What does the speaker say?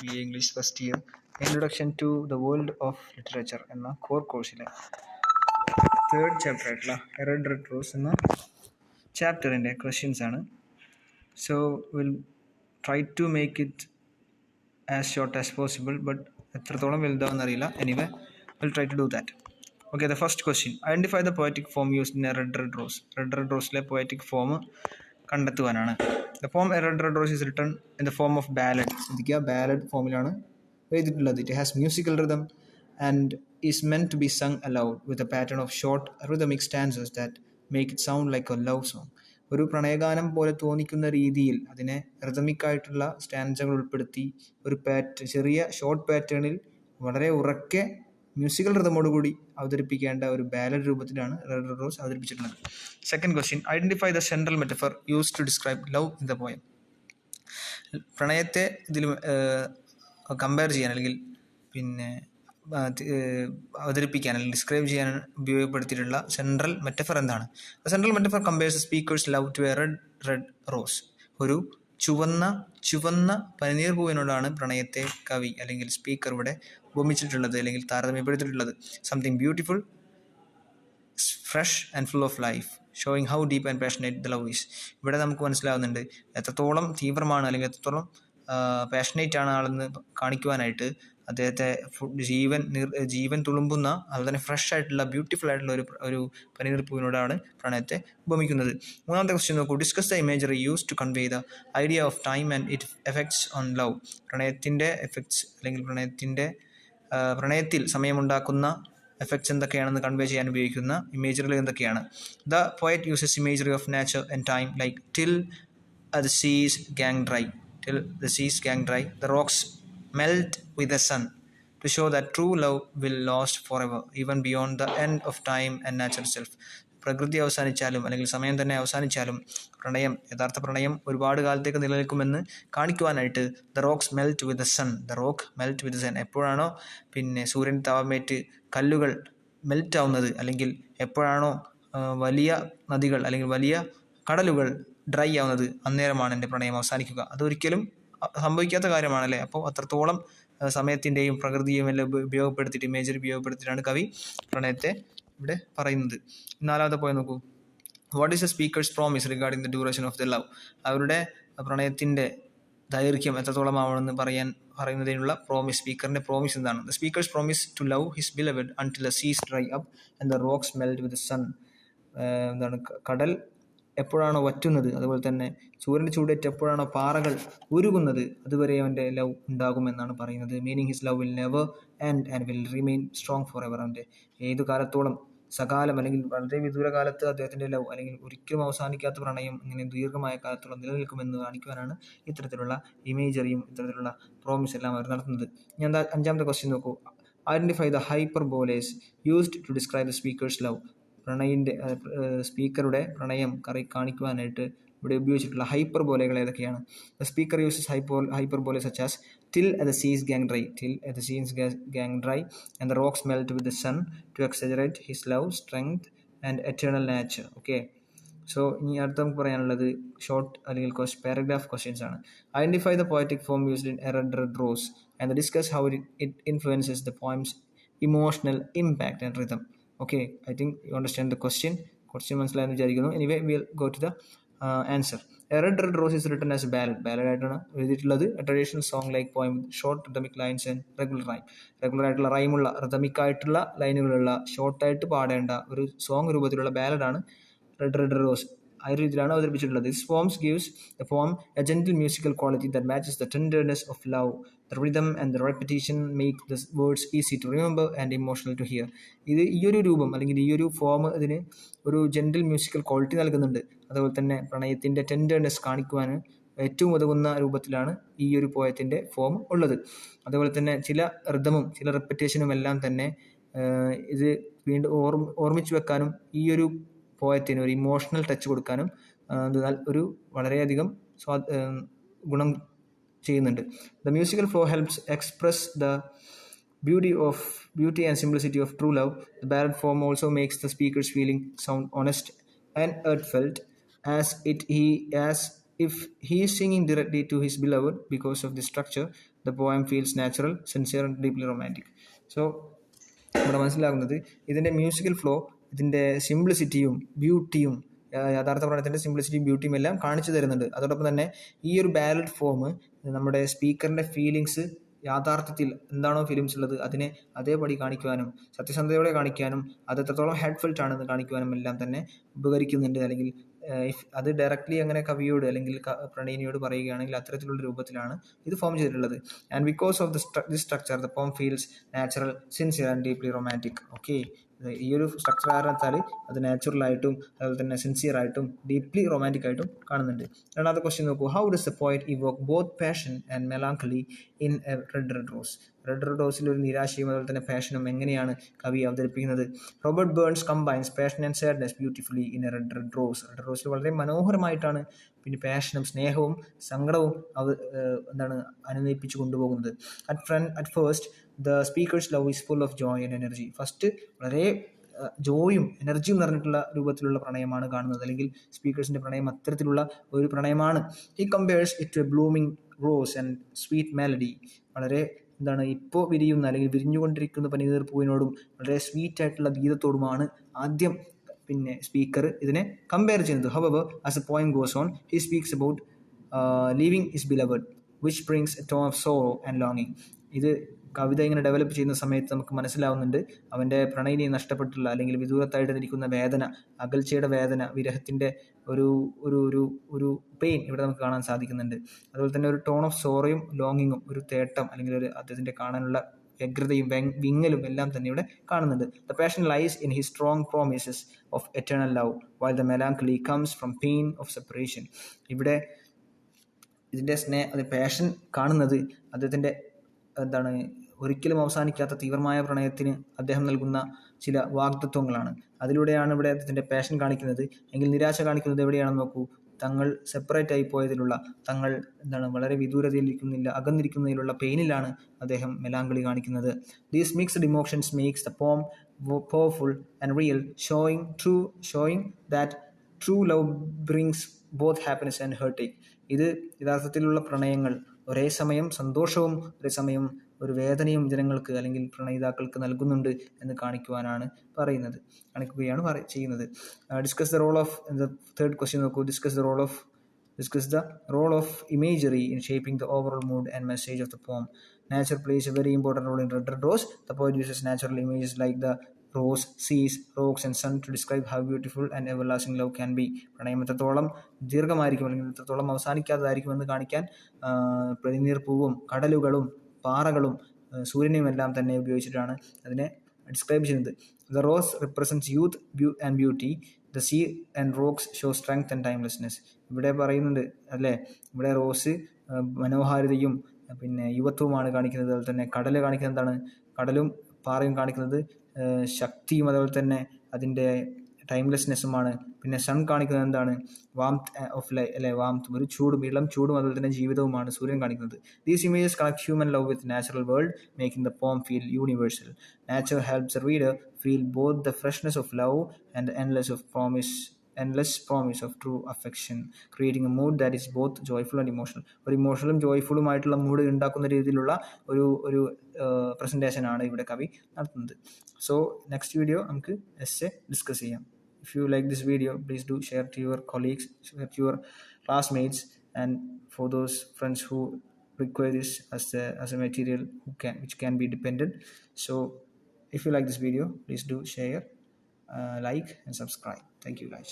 BA English first year Introduction to the World of Literature എന്ന core കോഴ്സിലെ third chapter ആയിട്ടുള്ള red red rose എന്ന ചാപ്റ്ററിൻ്റെ questions ആണ്. So will try to make it as short as possible, but എത്രത്തോളം വലുതാവെന്ന് അറിയില്ല. Anyway will try to do that. Okay, the first question, identify the poetic form used in a red red rose. Red red റോസിലെ poetic form കണ്ടെത്തുവാനാണ്. The form a red red rose is written in the form of ballad. ശ്രദ്ധിക്കുക, ballad ഫോമിലാണ് എഴുതിയിട്ടുള്ളത്. It has musical rhythm and is meant to be sung aloud with a pattern of short rhythmic stanzas that make it sound like a love song. ഒരു പ്രണയഗാനം പോലെ തോന്നിക്കുന്ന രീതിയിൽ അതിനെ റിതമിക്കായിട്ടുള്ള സ്റ്റാൻസകൾ ഉൾപ്പെടുത്തി ഒരു ചെറിയ ഷോർട്ട് പാറ്റേണിൽ വളരെ ഉറക്കെ മ്യൂസിക്കൽ റിതമോടുകൂടി അവതരിപ്പിക്കേണ്ട ഒരു ബാലഡ് രൂപത്തിലാണ് റെഡ് റെഡ് റോസ് അവതരിപ്പിച്ചിട്ടുള്ളത്. Second question, identify the central metaphor use to describe love in the poem. പ്രണയത്തെ ഇതിൽ കമ്പയർ ചെയ്യാൻ അല്ലെങ്കിൽ അവതരിപ്പിക്കാൻ അല്ലെങ്കിൽ ഡിസ്ക്രൈബ് ചെയ്യാൻ ഉപയോഗപ്പെടുത്തിയിട്ടുള്ള സെൻട്രൽ മെറ്റഫർ എന്താണ്? Central metaphor compares speaker's love to a red red rose. ഒരു ചുവന്ന പനിനീർ പൂവിനോടാണ് പ്രണയത്തെ കവി അല്ലെങ്കിൽ സ്പീക്കർ ഇവിടെ ഉപമിച്ചിട്ടുള്ളത് അല്ലെങ്കിൽ താരതമ്യപ്പെടുത്തിയിട്ടുള്ളത്. Something beautiful, fresh and full of life, showing how deep and passionate the love is. ഇവിടെ നമുക്ക് മനസ്സിലാവുന്നുണ്ട് എത്രത്തോളം തീവ്രമാണ് അല്ലെങ്കിൽ എത്രത്തോളം പാഷനേറ്റ് ആണ് ആളെന്ന് കാണിക്കുവാനായിട്ട് അദ്ദേഹത്തെ ജീവൻ തുളുമ്പുന്ന അതുപോലെ തന്നെ ഫ്രഷ് ആയിട്ടുള്ള ബ്യൂട്ടിഫുൾ ആയിട്ടുള്ള ഒരു പനിനീർ പൂവിനോടാണ് പ്രണയത്തെ ഉപമിക്കുന്നത്. മൂന്നാമത്തെ ക്വസ്റ്റ്യൻ നോക്കൂ, discuss the imagery use to convey the idea of time and it effects on love. പ്രണയത്തിൻ്റെ എഫക്ട്സ് അല്ലെങ്കിൽ പ്രണയത്തിൽ സമയമുണ്ടാക്കുന്ന എഫക്ട്സ് എന്തൊക്കെയാണെന്ന് കൺവേ ചെയ്യാൻ ഉപയോഗിക്കുന്ന ഇമേജറികൾ എന്തൊക്കെയാണ്? The poet uses imagery of nature and time like till the seas gang dry, the rocks melt with the sun to show that true love will last forever even beyond the end of time and nature itself. പ്രകൃതി അവസാനിച്ചാലും അല്ലെങ്കിൽ സമയം തന്നെ അവസാനിച്ചാലും യഥാർത്ഥ പ്രണയം ഒരുപാട് കാലത്തേക്ക് നിലനിൽക്കുമെന്ന് കാണിക്കുവാനായിട്ട് the rock melt with the sun. എപ്പോഴാണോ സൂര്യൻ താപമേറ്റ് കല്ലുകൾ മെൽറ്റ് ആവുന്നത് അല്ലെങ്കിൽ എപ്പോഴാണോ വലിയ നദികൾ അല്ലെങ്കിൽ വലിയ കടലുകൾ ഡ്രൈ ആവുന്നത് അന്നേരമാണ് എൻ്റെ പ്രണയം അവസാനിക്കുക. അതൊരിക്കലും സംഭവിക്കാത്ത കാര്യമാണല്ലേ. അപ്പോൾ അത്രത്തോളം സമയത്തിൻ്റെയും പ്രകൃതിയും എല്ലാം ഇമേജറി ഉപയോഗപ്പെടുത്തിയിട്ടാണ് കവി പ്രണയത്തെ ഇവിടെ പറയുന്നത്. നാലാമത്തെ പോയി നോക്കൂ, what is a speaker's promise regarding the duration of the love. അവരുടെ പ്രണയത്തിൻ്റെ ദൈർഘ്യം എത്രത്തോളം ആവണമെന്ന് പറയുന്നതിനുള്ള സ്പീക്കറിൻ്റെ പ്രോമിസ് എന്താണ്? The speaker's promise to love his beloved until the seas dry up and the rocks melt with the sun. കടൽ എപ്പോഴാണോ വറ്റുന്നത്, അതുപോലെ തന്നെ സൂര്യൻ്റെ ചൂടേറ്റ് എപ്പോഴാണോ പാറകൾ ഉരുകുന്നത്, അതുവരെ അവൻ്റെ ലവ് ഉണ്ടാകുമെന്നാണ് പറയുന്നത്. Meaning his love will never end and will remain strong for ever. അവൻ്റെ ഏതു കാലത്തോളം, സകാലം അല്ലെങ്കിൽ വളരെ വിദൂര കാലത്ത് അദ്ദേഹത്തിൻ്റെ ലവ് അല്ലെങ്കിൽ ഒരിക്കലും അവസാനിക്കാത്ത പ്രണയം ഇങ്ങനെ ദീർഘമായ കാലത്തോളം നിലനിൽക്കുമെന്ന് കാണിക്കുവാനാണ് ഇത്തരത്തിലുള്ള ഇമേജറിയും ഇത്തരത്തിലുള്ള പ്രോമിസ് എല്ലാം അവർ നടത്തുന്നത്. ഞാൻ അഞ്ചാമത്തെ ക്വസ്റ്റ്യൻ നോക്കൂ, identify the hyperboles used to describe the speaker's love. സ്പീക്കറുടെ പ്രണയം കാണിക്കുവാനായിട്ട് ഇവിടെ ഉപയോഗിച്ചിട്ടുള്ള ഹൈപ്പർബോലകൾ ഏതൊക്കെയാണ്? The speaker uses hyperbole such as till at the seas gang dry and the rocks melt with the sun to exaggerate his love, strength and eternal nature. Okay, so ഇനി അടുത്ത് നമുക്ക് പറയാനുള്ളത് ഷോർട്ട് അല്ലെങ്കിൽ പാരഗ്രാഫ് ക്വസ്റ്റ്യൻസ് ആണ്. Identify the poetic form used in a red red rose and discuss how it influences the poems emotional impact and rhythm. Okay, I think you understand the question മനസ്സിലായെന്ന് വിചാരിക്കുന്നു. Anyway, we'll go to the answer. A Red Red Rose is written as a ballad ആയിട്ടാണ് എഴുതിയിട്ടുള്ളത്. A traditional song like poem with short rhythmic lines and regular ആയിട്ടുള്ള റൈമുള്ള rhythmic ആയിട്ടുള്ള ലൈനുകളുള്ള ഷോർട്ടായിട്ട് പാടേണ്ട ഒരു song രൂപത്തിലുള്ള ബാലഡാണ് red red rose. ആ രീതിയിലാണ് അവതരിപ്പിച്ചിട്ടുള്ളത്. This forms gives the poem a gentle musical quality that matches the tenderness of love. The rhythm and the repetition make the words easy to remember and emotional to hear. ഈ ഒരു രൂപം അല്ലെങ്കിൽ ഈ ഒരു form ഇതിന് ഒരു gentle musical quality നൽകുന്നുണ്ട്. അതുപോലെ തന്നെ പ്രണയത്തിൻ്റെ ടെൻഡർനെസ് കാണിക്കുവാൻ ഏറ്റവും ഉതകുന്ന രൂപത്തിലാണ് ഈ ഒരു പോയത്തിൻ്റെ ഫോം ഉള്ളത്. അതുപോലെ തന്നെ ചില റിതമും ചില റെപ്പറ്റേഷനും എല്ലാം തന്നെ ഇത് വീണ്ടും ഓർമ്മിച്ചു വെക്കാനും ഈ ഒരു പോയത്തിന് ഒരു ഇമോഷണൽ ടച്ച് കൊടുക്കാനും ഒരു വളരെയധികം ഗുണം ചെയ്യുന്നുണ്ട്. The musical flow helps express the beauty and simplicity of true love. The ballad form also makes the speaker's feeling sound honest and heartfelt, as if he is singing directly to his beloved. Because of this structure, the poem feels natural, sincere and deeply romantic. So ഇവിടെ മനസ്സിലാകുന്നത് ഇതിൻ്റെ musical flow, ഇതിൻ്റെ സിംപ്ലിസിറ്റിയും ബ്യൂട്ടിയും, യഥാർത്ഥ പ്രണയത്തിൻ്റെ സിംപ്ലിസിറ്റിയും ബ്യൂട്ടിയും എല്ലാം കാണിച്ചു തരുന്നുണ്ട്. അതോടൊപ്പം തന്നെ ഈ ഒരു ബാലഡ് ഫോം നമ്മുടെ സ്പീക്കറിൻ്റെ ഫീലിങ്സ് യാഥാർത്ഥ്യത്തിൽ എന്താണോ ഫീലിങ്സ് ഉള്ളത് അതിനെ അതേപടി കാണിക്കുവാനും സത്യസന്ധതയോടെ കാണിക്കാനും അത് എത്രത്തോളം ഹെഡ്ഫെൽറ്റ് ആണെന്ന് കാണിക്കുവാനും എല്ലാം തന്നെ ഉപകരിക്കുന്നുണ്ട്. അല്ലെങ്കിൽ അത് ഡയറക്റ്റ്ലി അങ്ങനെ കവിയോട് അല്ലെങ്കിൽ പ്രണയിനിയോട് പറയുകയാണെങ്കിൽ അത്തരത്തിലുള്ള രൂപത്തിലാണ് ഇത് ഫോം ചെയ്തിട്ടുള്ളത്. And because of this structure the poem feels natural, sincere and deeply romantic. Okay, ഈ ഒരു സ്ട്രക്ചർ കാരണത്താൽ അത് നാച്ചുറലായിട്ടും അതുപോലെ തന്നെ സിൻസിയർ ആയിട്ടും ഡീപ്ലി റൊമാൻറ്റിക് ആയിട്ടും കാണുന്നുണ്ട്. രണ്ടാമത്തെ ക്വസ്റ്റ്യൻ നോക്കൂ. How does the poet evoke both passion and melancholy in a red rose? Red റോസിൽ ഒരു നിരാശയും അതുപോലെ തന്നെ പാഷനും എങ്ങനെയാണ് കവി അവതരിപ്പിക്കുന്നത്? Robert Burns combines passion and sadness beautifully in a red rose. Red റോസിൽ വളരെ മനോഹരമായിട്ടാണ് പിന്നെ പാഷനും സ്നേഹവും സങ്കടവും അനുനയിപ്പിച്ചു കൊണ്ടുപോകുന്നത്. At first the speaker's love is full of joy and energy. First വളരെ ജോയും എനർജിയും നിറഞ്ഞിട്ടുള്ള രൂപത്തിലുള്ള പ്രണയമാണ് കാണുന്നത്, അല്ലെങ്കിൽ സ്പീക്കേഴ്സിൻ്റെ പ്രണയം അത്തരത്തിലുള്ള ഒരു പ്രണയമാണ്. He compares it to a blooming rose and sweet melody. വളരെ ഇപ്പോൾ വിരിയുന്ന അല്ലെങ്കിൽ വിരിഞ്ഞുകൊണ്ടിരിക്കുന്ന പനിനീർ പൂവിനോടും വളരെ സ്വീറ്റ് ആയിട്ടുള്ള ഗീതത്തോടുമാണ് ആദ്യം പിന്നെ സ്പീക്കർ ഇതിനെ കമ്പയർ ചെയ്യുന്നത്. However as a poem goes on he speaks about leaving his beloved which brings a tone of sorrow and ലോങ്ങിങ്. ഇത് കവിത ഇങ്ങനെ ഡെവലപ്പ് ചെയ്യുന്ന സമയത്ത് നമുക്ക് മനസ്സിലാവുന്നുണ്ട് അവൻ്റെ പ്രണയിനിയെ നഷ്ടപ്പെട്ടുള്ള അല്ലെങ്കിൽ വിദൂരത്തായിട്ട് നിൽക്കുന്ന വേദന, അകൽച്ചയുടെ വേദന, വിരഹത്തിൻ്റെ ഒരു ഒരു ഒരു ഒരു പെയിൻ ഇവിടെ നമുക്ക് കാണാൻ സാധിക്കുന്നുണ്ട്. അതുപോലെ തന്നെ ഒരു ടോൺ ഓഫ് സോറയും ലോങ്ങിങ്ങും, ഒരു തേട്ടം അല്ലെങ്കിൽ ഒരു അദ്ദേഹത്തിൻ്റെ കാണാനുള്ള വ്യഗ്രതയും വിങ്ങലും എല്ലാം തന്നെ ഇവിടെ കാണുന്നുണ്ട്. The passion lies in his strong promises of eternal love while the melancholy comes from pain of separation. ഇവിടെ ഇതിൻ്റെ പാഷൻ കാണുന്നത് അദ്ദേഹത്തിൻ്റെ ഒരിക്കലും അവസാനിക്കാത്ത തീവ്രമായ പ്രണയത്തിന് അദ്ദേഹം നൽകുന്ന ചില വാഗ്ദത്വങ്ങളാണ്. അതിലൂടെയാണ് ഇവിടെ അദ്ദേഹത്തിൻ്റെ പാഷൻ കാണിക്കുന്നത്. എങ്കിൽ നിരാശ കാണിക്കുന്നത് എവിടെയാണെന്ന് നോക്കൂ. തങ്ങൾ സെപ്പറേറ്റ് ആയി പോയതിലുള്ള, തങ്ങൾ വളരെ വിദൂരതയിലിരിക്കുന്നില്ല, അകന്നിരിക്കുന്നതിലുള്ള പെയിനിലാണ് അദ്ദേഹം മെലാങ്കളി കാണിക്കുന്നത്. These mixed emotions makes the poem powerful and real, showing that true love brings both happiness and heartache. ഇത് യഥാർത്ഥത്തിലുള്ള പ്രണയങ്ങൾ ഒരേ സമയം സന്തോഷവും ഒരേ സമയം ഒരു വേദനയും ജനങ്ങൾക്ക് അല്ലെങ്കിൽ പ്രണയിതാക്കൾക്ക് നൽകുന്നുണ്ട് എന്ന് കാണിക്കുകയാണ് ചെയ്യുന്നത്. Discuss the role of the third question നോക്കൂ. Discuss the role of imagery in shaping the overall mood and message of the poem. Nature plays a very important role in Red Rose. The poet uses natural images like the rose, seas, rocks and sun to describe how beautiful and everlasting love can be. പ്രണയം എത്രത്തോളം ദീർഘമായിരിക്കും അല്ലെങ്കിൽ എത്രത്തോളം അവസാനിക്കാത്തതായിരിക്കുമെന്ന് കാണിക്കാൻ പനിനീർ പൂവും കടലുകളും പാറകളും സൂര്യനെയും എല്ലാം തന്നെ ഉപയോഗിച്ചിട്ടാണ് അതിനെ ഡിസ്ക്രൈബ് ചെയ്യുന്നത്. The rose represents youth and beauty, the sea and rocks show strength and timelessness. ഇവിടെ പറയുന്നുണ്ട് അല്ലേ, ഇവിടെ റോസ് മനോഹാരിതയും പിന്നെ യുവത്വവുമാണ് കാണിക്കുന്നത്. അതുപോലെ തന്നെ കടൽ കാണിക്കുന്നത് എന്താണ്? കടലും പാറയും കാണിക്കുന്നത് ശക്തിയും അതുപോലെ തന്നെ അതിൻ്റെ ടൈംലെസ്നെസ്സുമാണ്. പിന്നെ സൺ കാണിക്കുന്നത് എന്താണ്? വാംത്ത് ഓഫ് വാംത്ത്, ഒരു ചൂടും ഇളം ചൂടും അതുപോലെ തന്നെ ജീവിതവുമാണ് സൂര്യൻ കാണിക്കുന്നത്. These images connect human love with natural world, making the poem feel universal. Nature helps A reader feel both the freshness of love and the endless promise of true affection, creating a mood that is both joyful and emotional. ഒരു ഇമോഷണലും ജോയ്ഫുള്ളും ആയിട്ടുള്ള mood ഉണ്ടാക്കുന്ന രീതിയിലുള്ള ഒരു presentation ആണ് ഇവിടെ കവി നടത്തുന്നത്. So next video നമുക്ക് എസ്സേ ഡിസ്കസ് ചെയ്യാം. If you like this video, please do share to your colleagues, share to your classmates, and for those friends who require this as a material which can be dependent. So if you like this video, please do share, like and subscribe. Thank you guys.